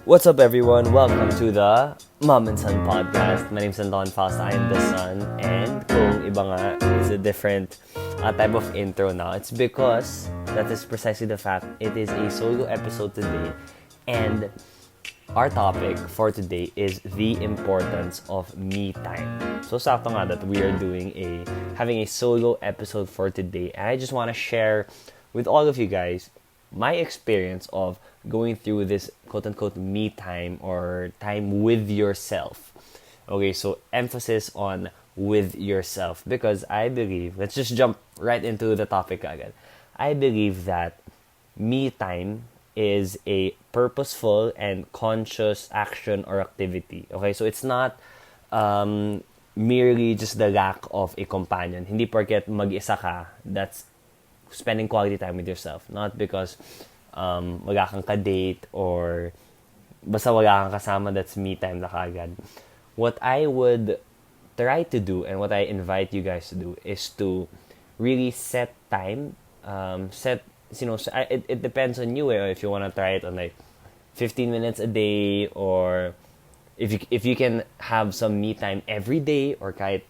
What's up, everyone? Welcome to the Mom and Son podcast. My name's Anton Faust. I am the son. And kung iba nga, it's a different type of intro now. It's because that is precisely the fact. It is a solo episode today. And our topic for today is the importance of me time. So sakto nga that we are having a solo episode for today. And I just want to share with all of you guys my experience of going through this quote-unquote me time or time with yourself. Okay, so emphasis on with yourself because I believe, let's just jump right into the topic agad. I believe that me time is a purposeful and conscious action or activity. Okay, so it's not merely just the lack of a companion. Hindi porket mag-isa ka, that's spending quality time with yourself. Not because wala kang ka-date or basta wala kang kasama, that's me time na kaagad. What I would try to do and what I invite you guys to do is to really set time. It depends on you if you want to try it on like 15 minutes a day or if you can have some me time every day or kahit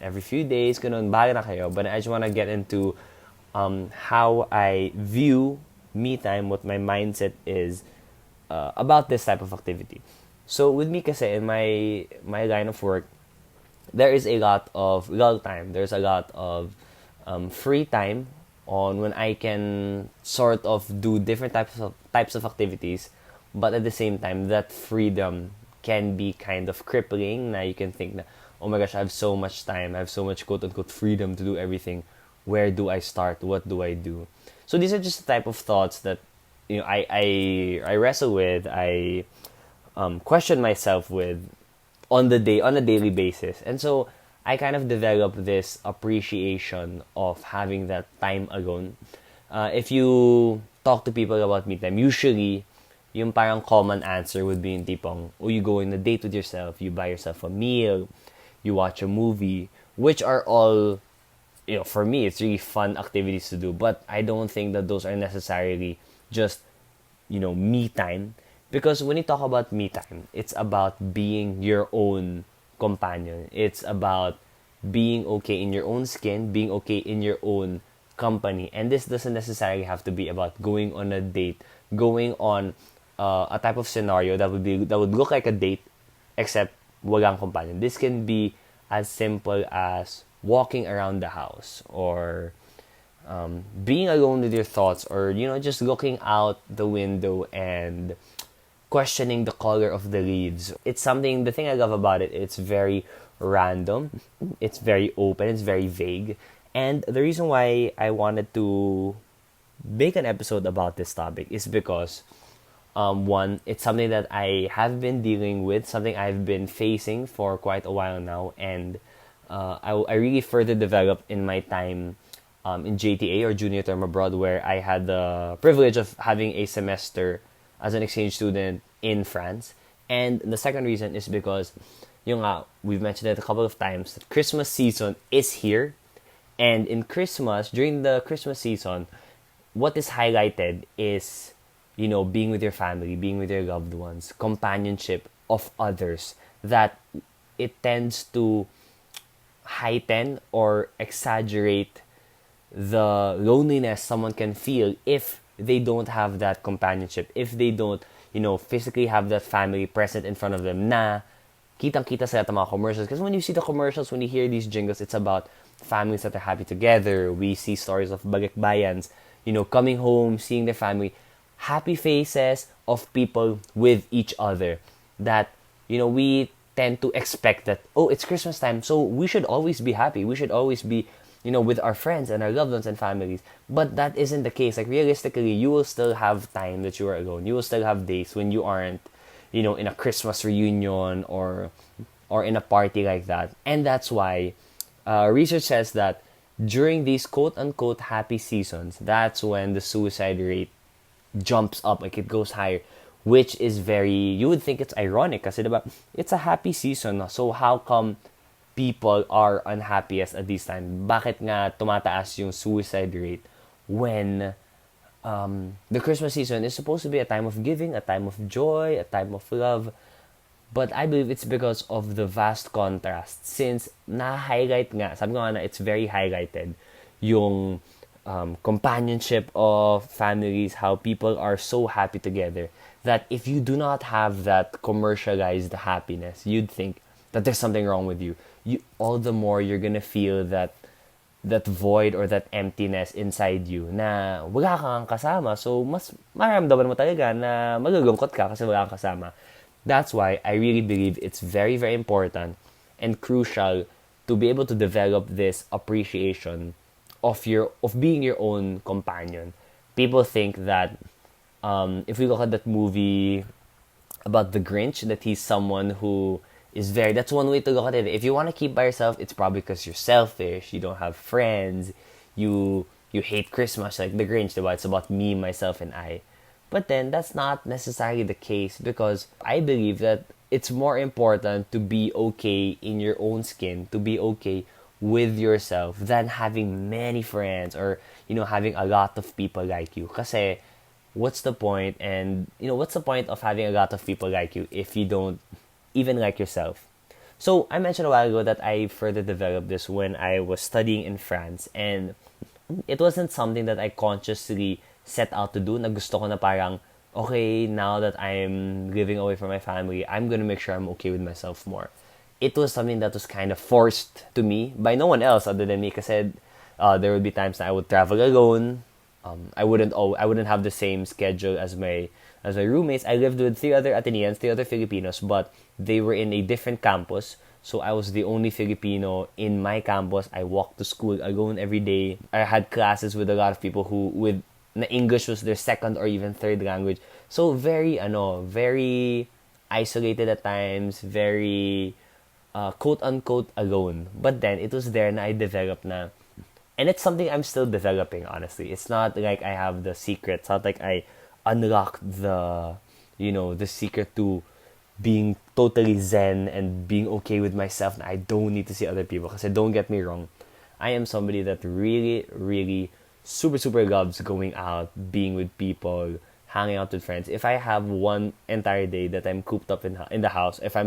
every few days, ganun, bahala na kayo. But I just want to get into how I view me time, what my mindset is about this type of activity. So with me kasi in my line of work, there is a lot of lull time. There's a lot of free time on when I can sort of do different types of activities, but at the same time that freedom can be kind of crippling. Now you can think na, oh my gosh, I have so much time, I have so much quote unquote freedom to do everything. Where do I start? What do I do? So these are just the type of thoughts that I wrestle with, I question myself with on a daily basis. And so I kind of developed this appreciation of having that time alone. If you talk to people about me time, usually yung parang common answer would be yung tipong, oh, you go on a date with yourself, you buy yourself a meal, you watch a movie, which are all, for me, it's really fun activities to do. But I don't think that those are necessarily just, me time. Because when you talk about me time, it's about being your own companion. It's about being okay in your own skin, being okay in your own company. And this doesn't necessarily have to be about going on a date, going on a type of scenario that would look like a date, except walang companion. This can be as simple as walking around the house or being alone with your thoughts or just looking out the window and questioning the color of the leaves. It's something, the thing I love about it, it's very random, it's very open, it's very vague. And the reason why I wanted to make an episode about this topic is because one, it's something that I have been dealing with, something I've been facing for quite a while now, and I really further developed in my time in JTA or Junior Term Abroad, where I had the privilege of having a semester as an exchange student in France. And the second reason is because we've mentioned it a couple of times, that Christmas season is here. And in Christmas, during the Christmas season, what is highlighted is, being with your family, being with your loved ones, companionship of others, that it tends to heighten or exaggerate the loneliness someone can feel if they don't have that companionship, if they don't, physically have that family present in front of them na kitang-kita sa mga commercials. Because when you see the commercials, when you hear these jingles, it's about families that are happy together. We see stories of balikbayans, coming home, seeing their family, happy faces of people with each other, that, we tend to expect that, oh, it's Christmas time, so we should always be happy. We should always be, with our friends and our loved ones and families. But that isn't the case. Like, realistically, you will still have time that you are alone. You will still have days when you aren't, in a Christmas reunion or in a party like that. And that's why research says that during these quote-unquote happy seasons, that's when the suicide rate jumps up, like it goes higher, which is you would think it's ironic kasi diba, it's a happy season, so how come people are unhappiest at this time? Bakit nga tumataas yung suicide rate when the Christmas season is supposed to be a time of giving, a time of joy, a time of love. But I believe it's because of the vast contrast. Since na-highlight nga, sabi ko nga na it's very highlighted, yung companionship of families, how people are so happy together, that if you do not have that commercialized happiness, you'd think that there's something wrong with you. All the more you're gonna feel that void or that emptiness inside you na wala kang kasama. So, mas maramdaman mo talaga na malulungkot ka kasi wala kang kasama. That's why I really believe it's very, very important and crucial to be able to develop this appreciation of being your own companion. People think that if we look at that movie about the Grinch, that he's someone who is very. That's one way to look at it. If you want to keep by yourself, it's probably because you're selfish. You don't have friends. You hate Christmas like the Grinch. Diba? It's about me, myself, and I. But then that's not necessarily the case because I believe that it's more important to be okay in your own skin, to be okay with yourself than having many friends or having a lot of people like you. Kasi what's the point? And what's the point of having a lot of people like you if you don't even like yourself? So I mentioned a while ago that I further developed this when I was studying in France, and it wasn't something that I consciously set out to do. Na gusto ko na parang, okay, now that I'm living away from my family, I'm gonna make sure I'm okay with myself more. It was something that was kind of forced to me by no one else other than me. Kasi there would be times that I would travel alone. I wouldn't have the same schedule as my roommates. I lived with three other Ateneans, three other Filipinos, but they were in a different campus. So I was the only Filipino in my campus. I walked to school alone every day. I had classes with a lot of people who with na English was their second or even third language. So very isolated at times, very quote unquote alone. But then it was there na I developed na. And it's something I'm still developing, honestly. It's not like I have the secret. It's not like I unlocked the secret to being totally zen and being okay with myself. And I don't need to see other people. Because don't get me wrong, I am somebody that really, really super, super loves going out, being with people, hanging out with friends. If I have one entire day that I'm cooped up in the house, if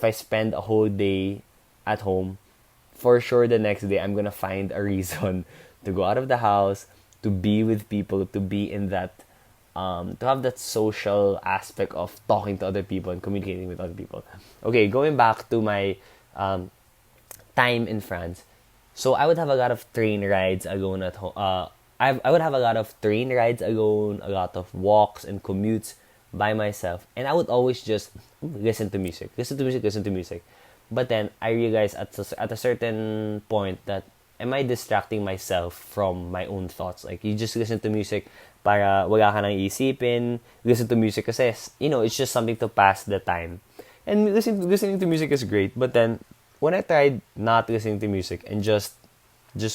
I spend a whole day at home, for sure the next day I'm gonna find a reason to go out of the house, to be with people, to be in that to have that social aspect of talking to other people and communicating with other people. Okay, going back to my time in France. So I would have a lot of train rides alone at home. I would have a lot of train rides alone, a lot of walks and commutes by myself, and I would always just listen to music, listen to music, listen to music. But then I realized at a certain point that am I distracting myself from my own thoughts? Like you just listen to music para wala ka nang isipin. Listen to music kasi it's just something to pass the time. And listening to music is great, but then when I tried not listening to music and just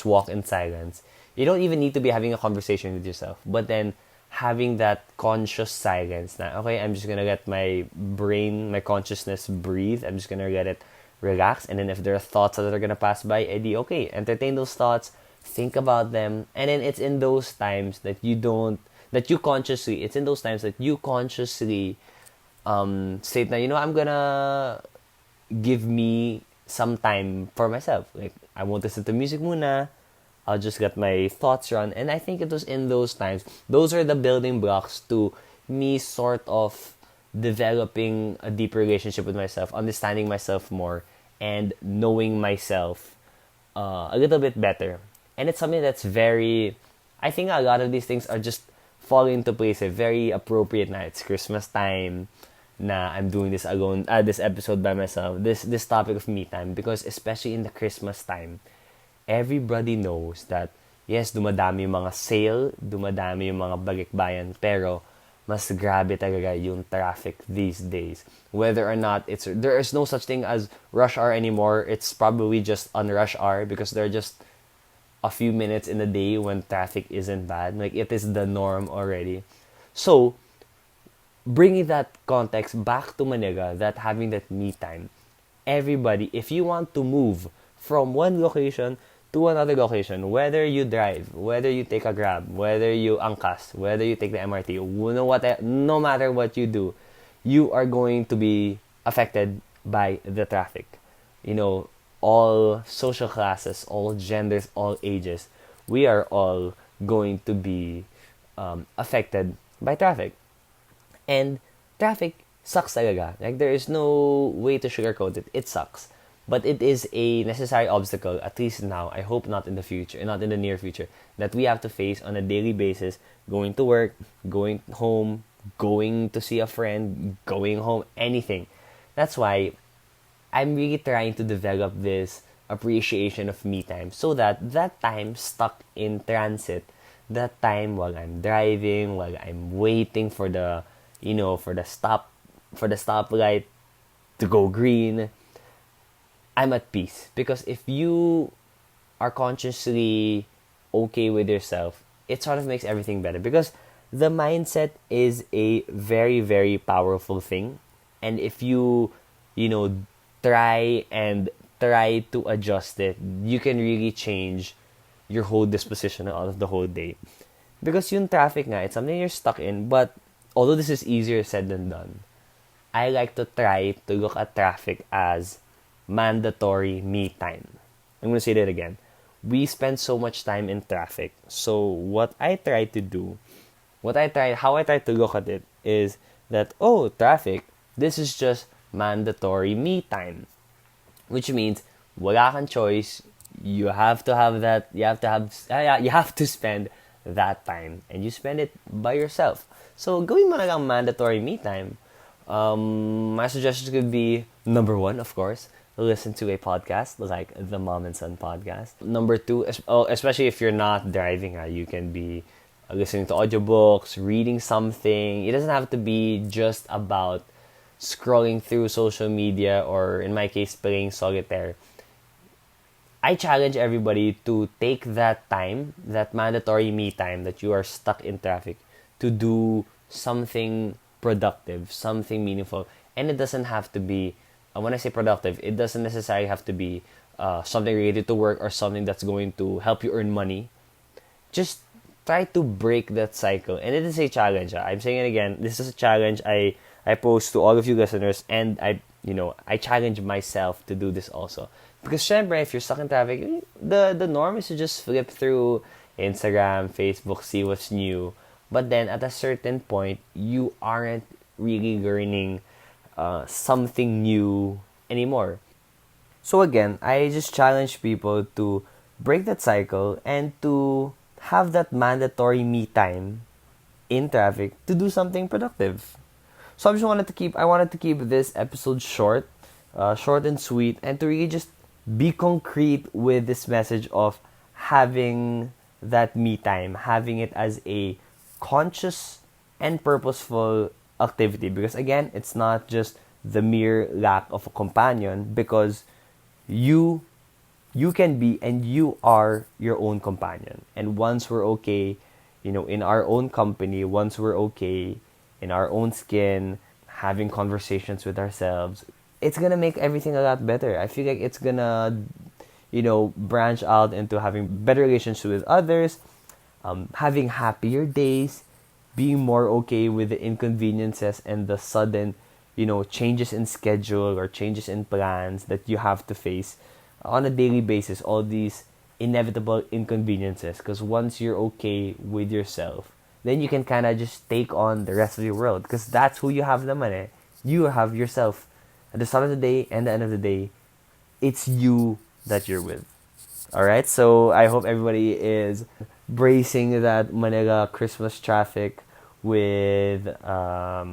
walk in silence, you don't even need to be having a conversation with yourself. But then having that conscious silence na, okay, I'm just gonna let my brain, my consciousness breathe. I'm just gonna let it relax. And then if there are thoughts that are gonna pass by, Eddie, okay, entertain those thoughts, think about them. And then it's in those times that it's in those times that you consciously say na, I'm gonna give me some time for myself. Like, I won't listen to music muna. I'll just let my thoughts run. And I think it was in those times. Those are the building blocks to me sort of developing a deeper relationship with myself, understanding myself more, and knowing myself a little bit better. And it's something that's very... I think a lot of these things are just falling into place. Very appropriate na. It's Christmas time na I'm doing this alone, this episode by myself, this topic of me time, because especially in the Christmas time, everybody knows that yes, dumadami yung mga sale, dumadami yung mga balikbayan, pero mas grabe talaga yung traffic these days. Whether or not there is no such thing as rush hour anymore. It's probably just on rush hour because there are just a few minutes in the day when traffic isn't bad. Like, it is the norm already. So, bringing that context back to Manila, that having that me time, everybody, if you want to move from one location to another location, whether you drive, whether you take a Grab, whether you angkas, whether you take the MRT, no matter what you do, you are going to be affected by the traffic. You know, all social classes, all genders, all ages, we are all going to be affected by traffic. And traffic sucks talaga. Like, there is no way to sugarcoat it. It sucks. But it is a necessary obstacle, at least now. I hope not in the future, not in the near future, that we have to face on a daily basis, going to work, going home, going to see a friend, going home, anything. That's why I'm really trying to develop this appreciation of me time, so that that time stuck in transit, that time while I'm driving, while I'm waiting for the, for the stoplight to go green, I'm at peace. Because if you are consciously okay with yourself, it sort of makes everything better. Because the mindset is a very, very powerful thing. And if you, try to adjust it, you can really change your whole disposition out of the whole day. Because yung traffic nga, it's something you're stuck in. But although this is easier said than done, I like to try to look at traffic as mandatory me time. I'm going to say that again. We spend so much time in traffic. So how I try to look at it is that, traffic, this is just mandatory me time. Which means, wala kang choice. You have to have that, you have to spend that time. And you spend it by yourself. So, gawin mo na lang mandatory me time. My suggestions could be, number 1, of course, listen to a podcast like the Mom and Son podcast. Number 2, especially if you're not driving, you can be listening to audiobooks, reading something. It doesn't have to be just about scrolling through social media, or in my case, playing solitaire. I challenge everybody to take that time, that mandatory me time that you are stuck in traffic, to do something productive, something meaningful. And it doesn't have to be, when I say productive, it doesn't necessarily have to be something related to work or something that's going to help you earn money. Just try to break that cycle. And it is a challenge. I'm saying it again, this is a challenge I pose to all of you listeners, and I challenge myself to do this also. Because syempre, if you're stuck in traffic, the norm is to just flip through Instagram, Facebook, see what's new. But then at a certain point, you aren't really learning something new anymore. So again, I just challenge people to break that cycle and to have that mandatory me time in traffic to do something productive. So I wanted to keep this episode short and sweet, and to really just be concrete with this message of having that me time, having it as a conscious and purposeful activity. Because again, it's not just the mere lack of a companion, because you can be and you are your own companion. And once we're okay, in our own company, once we're okay in our own skin, having conversations with ourselves, it's gonna make everything a lot better. I feel like it's gonna, branch out into having better relationships with others, having happier days, being more okay with the inconveniences and the sudden, changes in schedule or changes in plans that you have to face on a daily basis, all these inevitable inconveniences. Because once you're okay with yourself, then you can kind of just take on the rest of the world, because that's who you have naman eh. You have yourself. At the start of the day and the end of the day, it's you that you're with. Alright, so I hope everybody is bracing that Manila Christmas traffic with a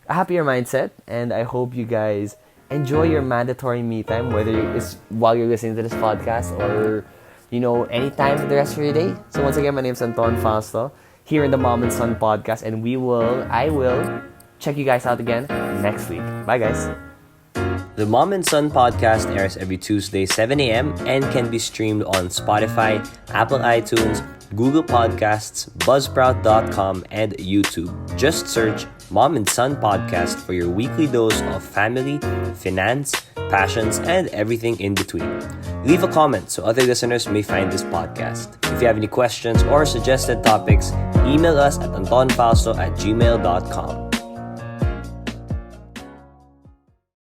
happier mindset, and I hope you guys enjoy your mandatory me time, whether it's while you're listening to this podcast or, anytime for the rest of your day. So once again, my name is Anton Fausto, here in the Mom and Son podcast, and I will check you guys out again next week. Bye, guys. The Mom and Son podcast airs every Tuesday, 7 a.m. and can be streamed on Spotify, Apple iTunes, Google Podcasts, Buzzsprout.com, and YouTube. Just search Mom and Son podcast for your weekly dose of family, finance, passions, and everything in between. Leave a comment so other listeners may find this podcast. If you have any questions or suggested topics, email us at antonfausto@gmail.com.